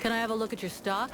Can I have a look at your stock?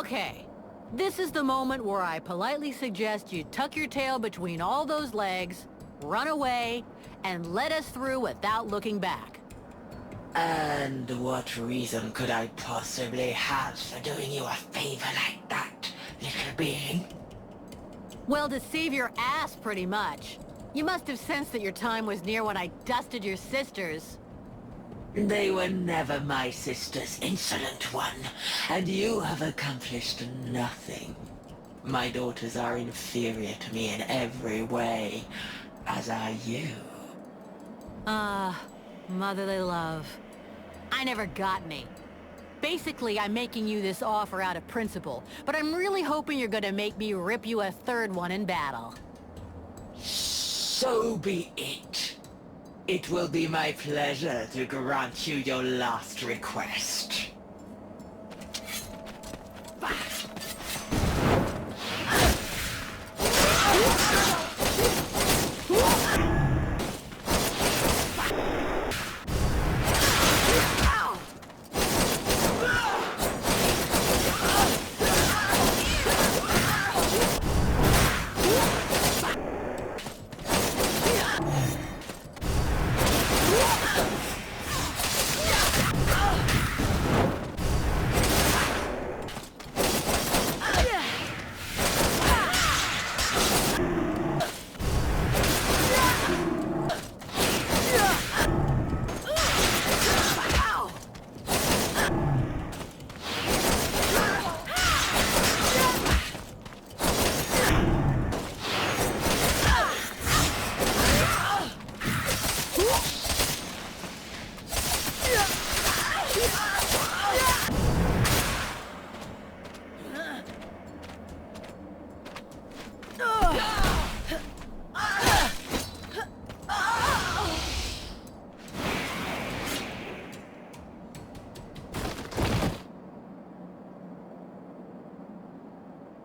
Okay, this is the moment where I politely suggest you tuck your tail between all those legs, run away, and let us through without looking back. And what reason could I possibly have for doing you a favor like that, little being? Well, to save your ass, pretty much. You must have sensed that your time was near when I dusted your sisters. They were never my sisters, insolent one, and you have accomplished nothing. My daughters are inferior to me in every way, as are you. Motherly love. I never got any. Basically, I'm making you this offer out of principle, but I'm really hoping you're gonna make me rip you a third one in battle. So be it. It will be my pleasure to grant you your last request.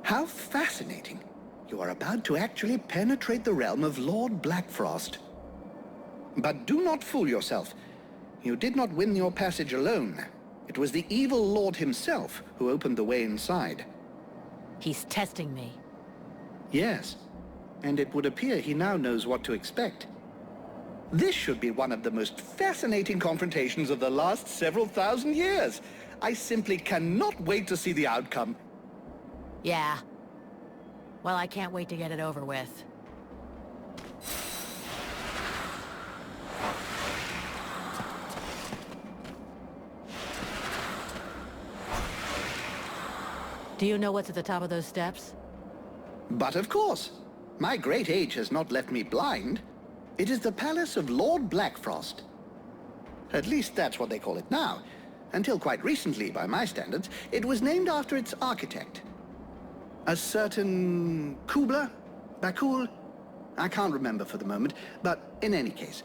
How fascinating. You are about to actually penetrate the realm of Lord Blackfrost. But do not fool yourself. You did not win your passage alone. It was the evil Lord himself who opened the way inside. He's testing me. Yes, and it would appear he now knows what to expect. This should be one of the most fascinating confrontations of the last several thousand years. I simply cannot wait to see the outcome. Yeah. Well, I can't wait to get it over with. Do you know what's at the top of those steps? But of course, my great age has not left me blind. It is the palace of Lord Blackfrost. At least that's what they call it now. Until quite recently, by my standards, it was named after its architect. A certain Kubla? Bakul? I can't remember for the moment, but in any case.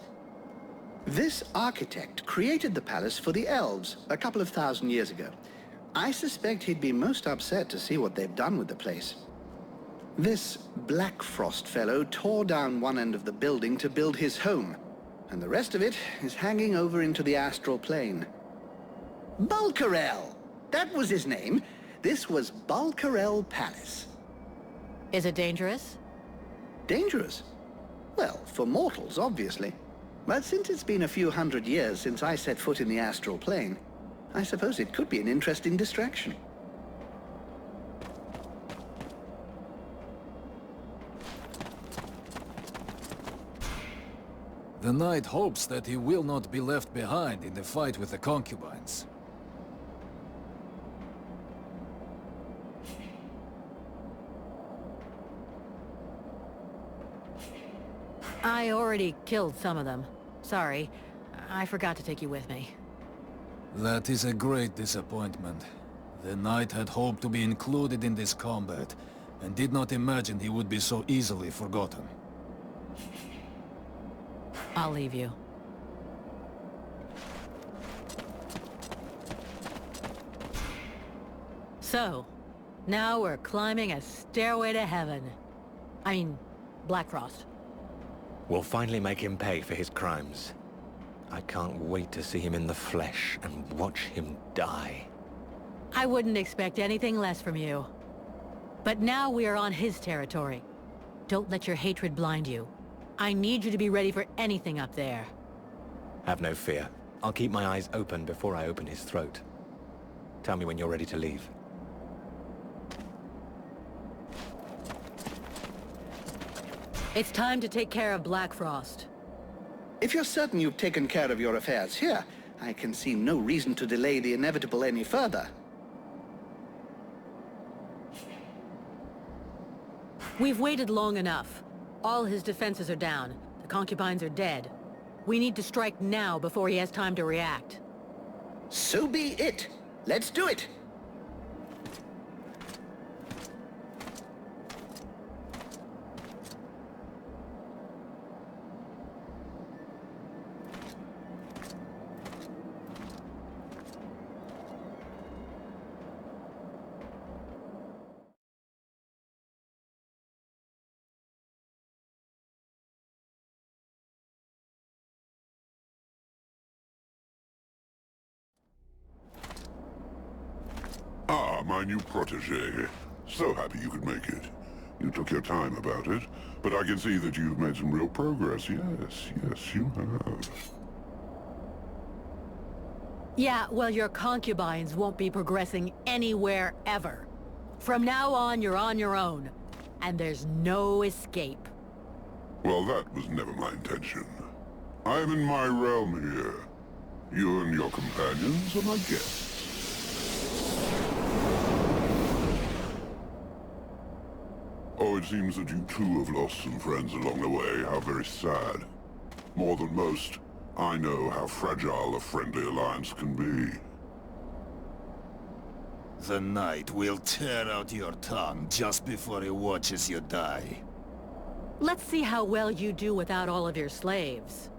This architect created the palace for the elves a couple of thousand years ago. I suspect he'd be most upset to see what they've done with the place. This Blackfrost fellow tore down one end of the building to build his home, and the rest of it is hanging over into the astral plane. Bulkarel! That was his name. This was Bulkarel Palace. Is it dangerous? Dangerous? Well, for mortals, obviously. But since it's been a few hundred years since I set foot in the astral plane, I suppose it could be an interesting distraction. The knight hopes that he will not be left behind in the fight with the concubines. I already killed some of them. Sorry. I forgot to take you with me. That is a great disappointment. The knight had hoped to be included in this combat, and did not imagine he would be so easily forgotten. I'll leave you. So, now we're climbing a stairway to heaven. I mean, Blackfrost. We'll finally make him pay for his crimes. I can't wait to see him in the flesh and watch him die. I wouldn't expect anything less from you. But now we are on his territory. Don't let your hatred blind you. I need you to be ready for anything up there. Have no fear. I'll keep my eyes open before I open his throat. Tell me when you're ready to leave. It's time to take care of Blackfrost. If you're certain you've taken care of your affairs here, I can see no reason to delay the inevitable any further. We've waited long enough. All his defenses are down. The concubines are dead. We need to strike now before he has time to react. So be it. Let's do it. Ah, my new protege. So happy you could make it. You took your time about it, but I can see that you've made some real progress. Yes, you have. Yeah, well, your concubines won't be progressing anywhere ever. From now on, you're on your own. And there's no escape. Well, that was never my intention. I am in my realm here. You and your companions are my guests. Oh, it seems that you too have lost some friends along the way. How very sad. More than most, I know how fragile a friendly alliance can be. The knight will tear out your tongue just before he watches you die. Let's see how well you do without all of your slaves.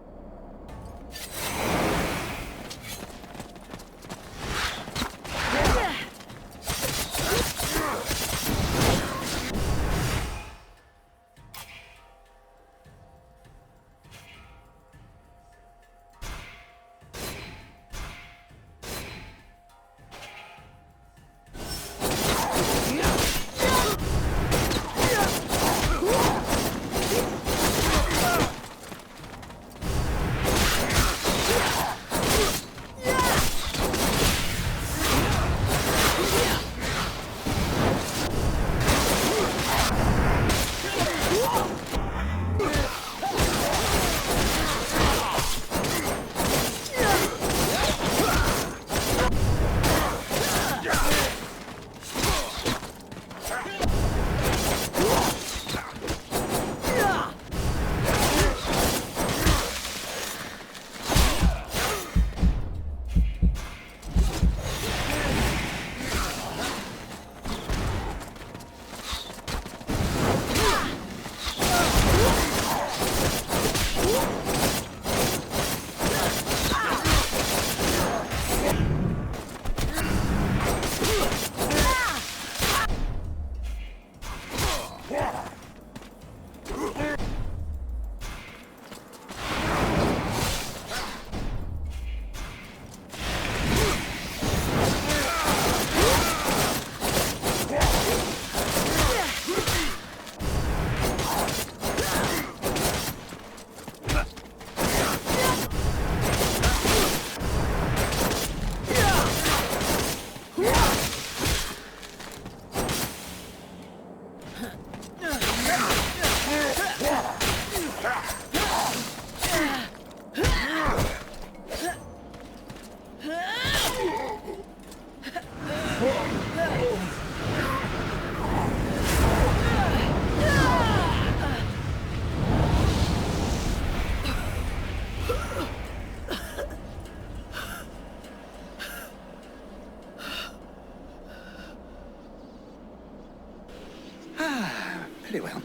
Very well.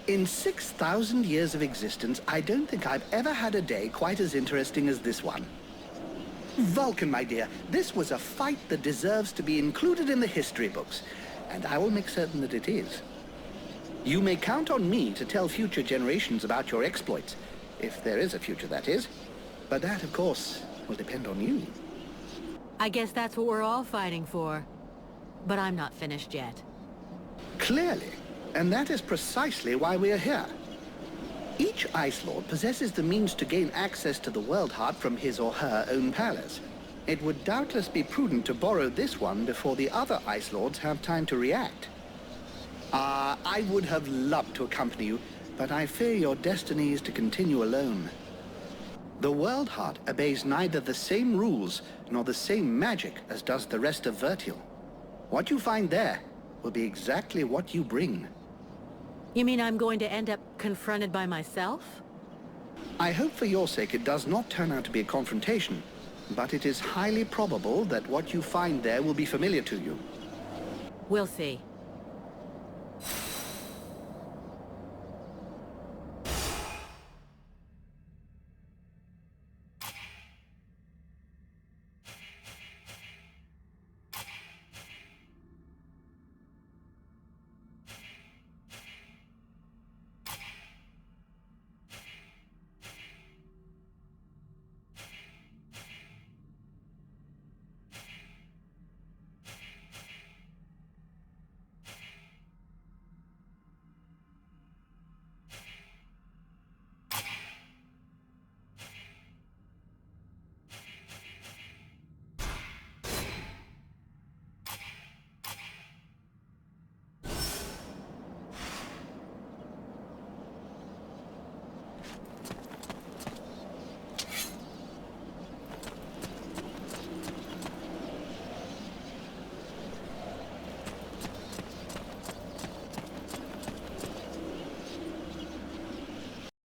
In 6,000 years of existence, I don't think I've ever had a day quite as interesting as this one. Vulcan, my dear, this was a fight that deserves to be included in the history books, and I will make certain that it is. You may count on me to tell future generations about your exploits, if there is a future, that is. But that, of course, will depend on you. I guess that's what we're all fighting for. But I'm not finished yet. Clearly. And that is precisely why we are here. Each Ice Lord possesses the means to gain access to the World Heart from his or her own palace. It would doubtless be prudent to borrow this one before the other Ice Lords have time to react. I would have loved to accompany you, but I fear your destiny is to continue alone. The World Heart obeys neither the same rules nor the same magic as does the rest of Vertial. What you find there will be exactly what you bring. You mean I'm going to end up confronted by myself? I hope for your sake it does not turn out to be a confrontation, but it is highly probable that what you find there will be familiar to you. We'll see.